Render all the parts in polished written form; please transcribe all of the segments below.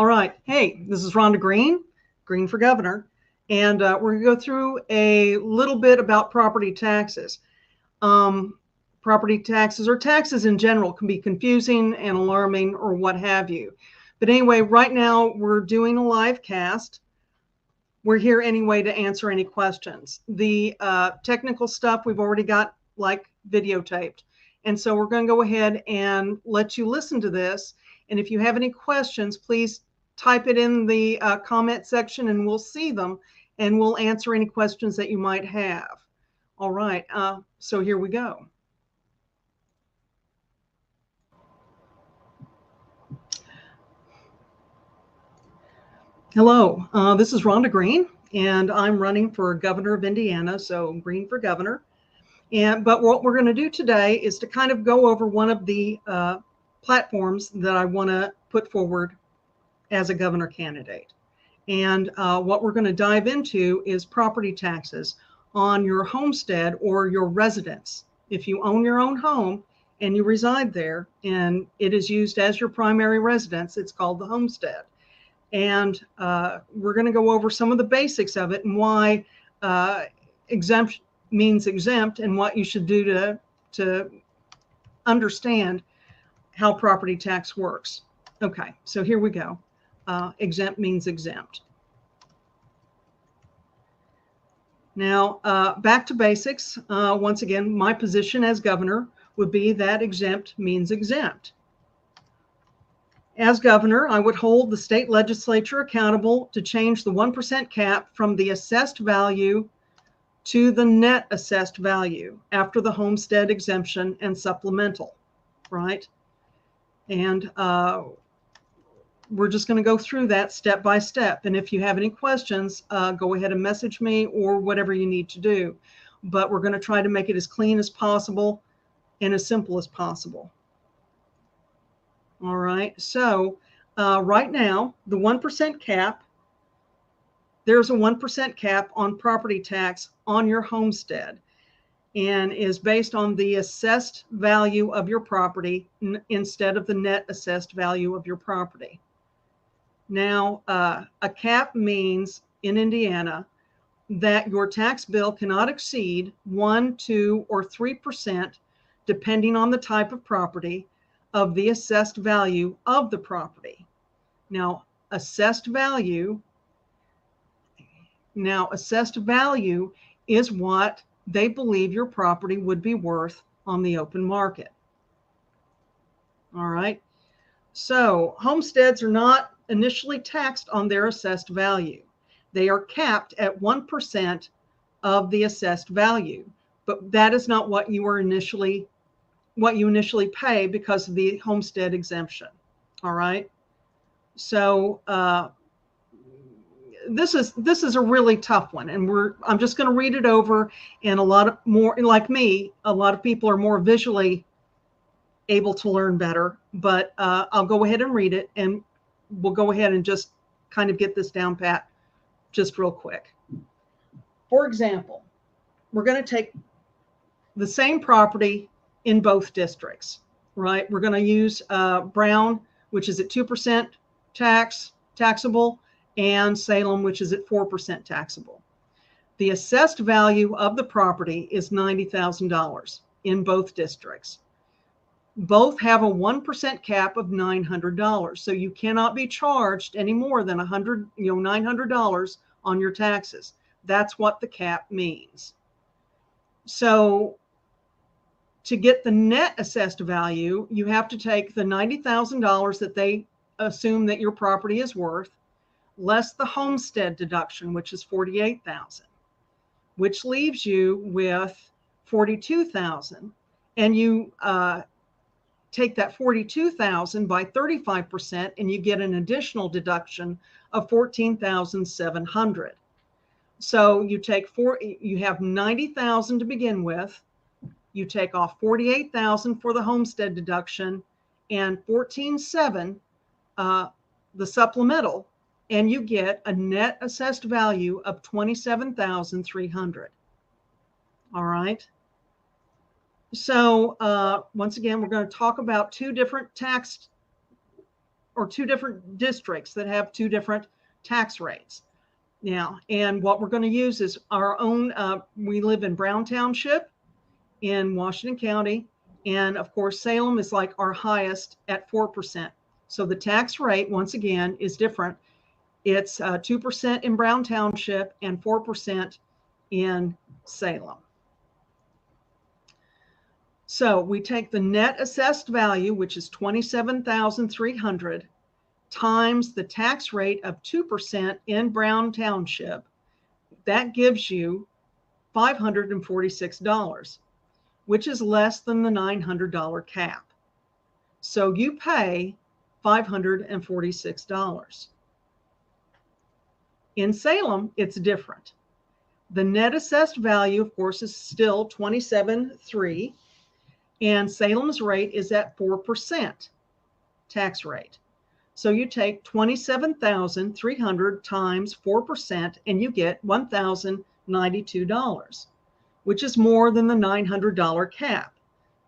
All right. Hey, this is Rhonda Greene, Greene for Governor. And we're going to go through a little bit about property taxes. Property taxes or taxes in general can be confusing and alarming or what have you. But anyway, right now we're doing a live cast. We're here anyway to answer any questions. The technical stuff we've already got like videotaped. And so we're going to go ahead and let you listen to this. And if you have any questions, please type it in the comment section and we'll see them and we'll answer any questions that you might have. All right, so here we go. Hello, this is Rhonda Greene, and I'm running for governor of Indiana, so Greene for governor. But what we're going to do today is to kind of go over one of the platforms that I want to put forward as a governor candidate. And what we're going to dive into is property taxes on your homestead or your residence. If you own your own home and you reside there and it is used as your primary residence, it's called the homestead. And we're going to go over some of the basics of it and why exemption means exempt and what you should do to understand how property tax works. Okay, so here we go. Exempt means exempt. Now, back to basics. Once again, my position as governor would be that exempt means exempt. As governor, I would hold the state legislature accountable to change the 1% cap from the assessed value to the net assessed value after the homestead exemption and supplemental, right? And we're just going to go through that step by step. And if you have any questions, go ahead and message me or whatever you need to do. But we're going to try to make it as clean as possible and as simple as possible. All right, so right now, the 1% cap, there's a 1% cap on property tax on your homestead and is based on the assessed value of your property instead of the net assessed value of your property. Now, a cap means in Indiana that your tax bill cannot exceed 1, 2, or 3%, depending on the type of property, of the assessed value of the property. Now, assessed value is what they believe your property would be worth on the open market. All right. So homesteads are not initially taxed on their assessed value. They are capped at 1% of the assessed value, but that is not what you initially pay because of the homestead exemption. All right. So this is a really tough one, and I'm just going to read it over. And a lot of people are more visually able to learn better. But I'll go ahead and read it, and we'll go ahead and just kind of get this down pat, just real quick. For example, we're going to take the same property in both districts, right? We're going to use Brown, which is at 2% taxable, and Salem, which is at 4% taxable. The assessed value of the property is $90,000 in both districts. Both have a 1% cap of $900, so you cannot be charged any more than $900 on your taxes. That's what the cap means. So to get the net assessed value, you have to take the $90,000 that they assume that your property is worth, less the homestead deduction, which is $48,000, which leaves you with $42,000. And you take that $42,000 by 35%, and you get an additional deduction of $14,700. So you have $90,000 to begin with. You take off $48,000 for the homestead deduction and $14,700, the supplemental, and you get a net assessed value of $27,300. All right. So once again, we're going to talk about two different tax or two different districts that have two different tax rates. Now, and what we're going to use is our own, we live in Brown Township in Washington County. And of course, Salem is like our highest at 4%. So the tax rate, once again, is different. It's 2% in Brown Township and 4% in Salem. So we take the net assessed value, which is $27,300, times the tax rate of 2% in Brown Township. That gives you $546, which is less than the $900 cap. So you pay $546. In Salem, it's different. The net assessed value, of course, is still $27,300, and Salem's rate is at 4% tax rate. So you take $27,300 times 4%, and you get $1,092, which is more than the $900 cap,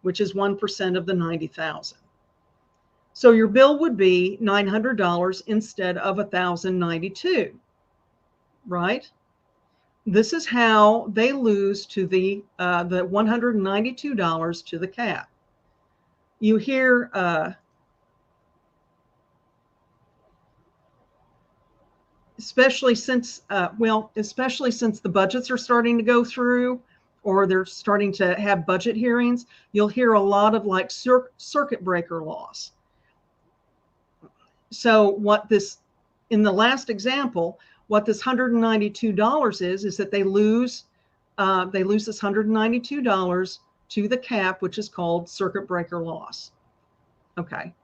which is 1% of the $90,000. So your bill would be $900 instead of $1,092, right? This is how they lose to the $192 to the cap. You hear, especially since the budgets are starting to go through, or they're starting to have budget hearings, you'll hear a lot of like circuit breaker loss. So what this, in the last example, what this $192 is that they lose this $192 to the cap, which is called circuit breaker loss. Okay.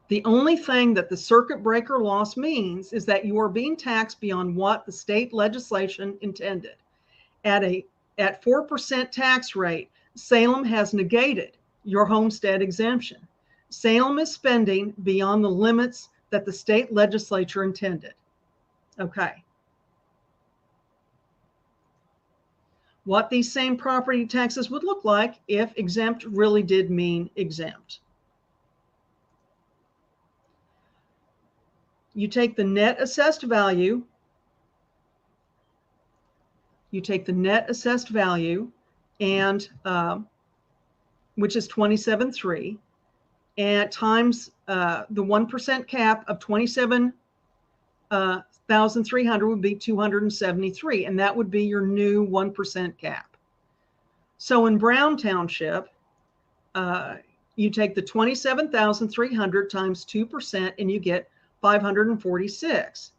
The only thing that the circuit breaker loss means is that you are being taxed beyond what the state legislation intended. At 4% tax rate, Salem has negated your homestead exemption. Salem is spending beyond the limits that the state legislature intended. Okay. What these same property taxes would look like if exempt really did mean exempt. You take the net assessed value. And which is $27,300, and times the 1% cap of $27,300 would be $273, and that would be your new 1% cap. So in Brown Township, you take the $27,300 times 2%, and you get $546,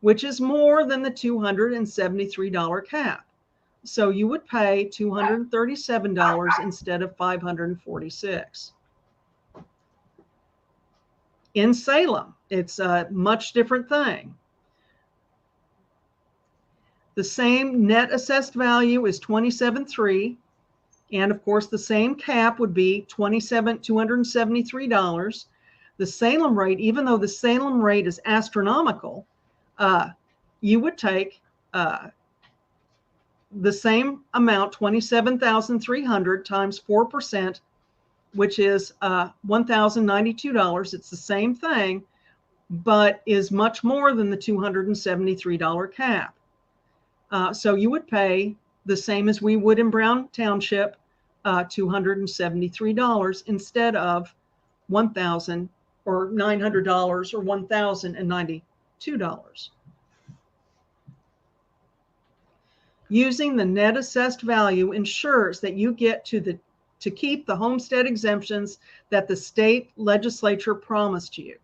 which is more than the $273 cap. So you would pay $237 instead of $546. In Salem, it's a much different thing. The same net assessed value is $27,300, and of course the same cap would be $273. The Salem rate, even though the Salem rate is astronomical, you would take the same amount, $27,300 times 4%, which is $1,092. It's the same thing, but is much more than the $273 cap. So you would pay the same as we would in Brown Township, $273 instead of $1,000 or $900 or $1,092. Using the net assessed value ensures that you get to keep the homestead exemptions that the state legislature promised you.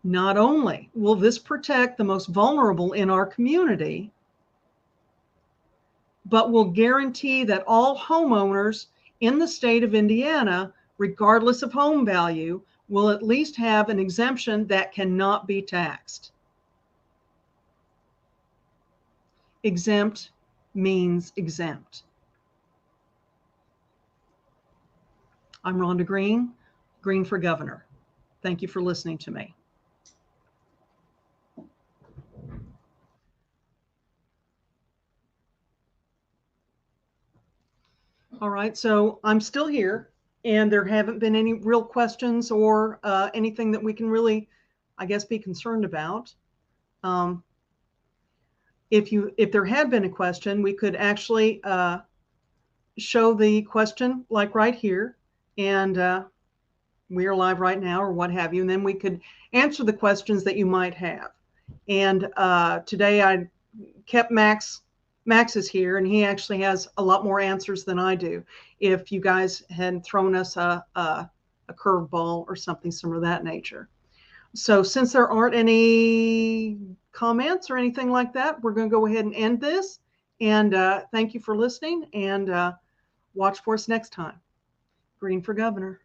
Not only will this protect the most vulnerable in our community, but will guarantee that all homeowners in the state of Indiana, regardless of home value, will at least have an exemption that cannot be taxed. Exempt means exempt. I'm Rhonda Greene, Greene for Governor. Thank you for listening to me. All right, so I'm still here, and there haven't been any real questions or anything that we can really, I guess, be concerned about. If there had been a question, we could actually show the question like right here, and we are live right now or what have you, and then we could answer the questions that you might have. And today I kept Max. Max is here, and he actually has a lot more answers than I do. If you guys had thrown us a curveball or something similar to that nature. So since there aren't any comments or anything like that, we're going to go ahead and end this. And thank you for listening, and watch for us next time. Greene for governor.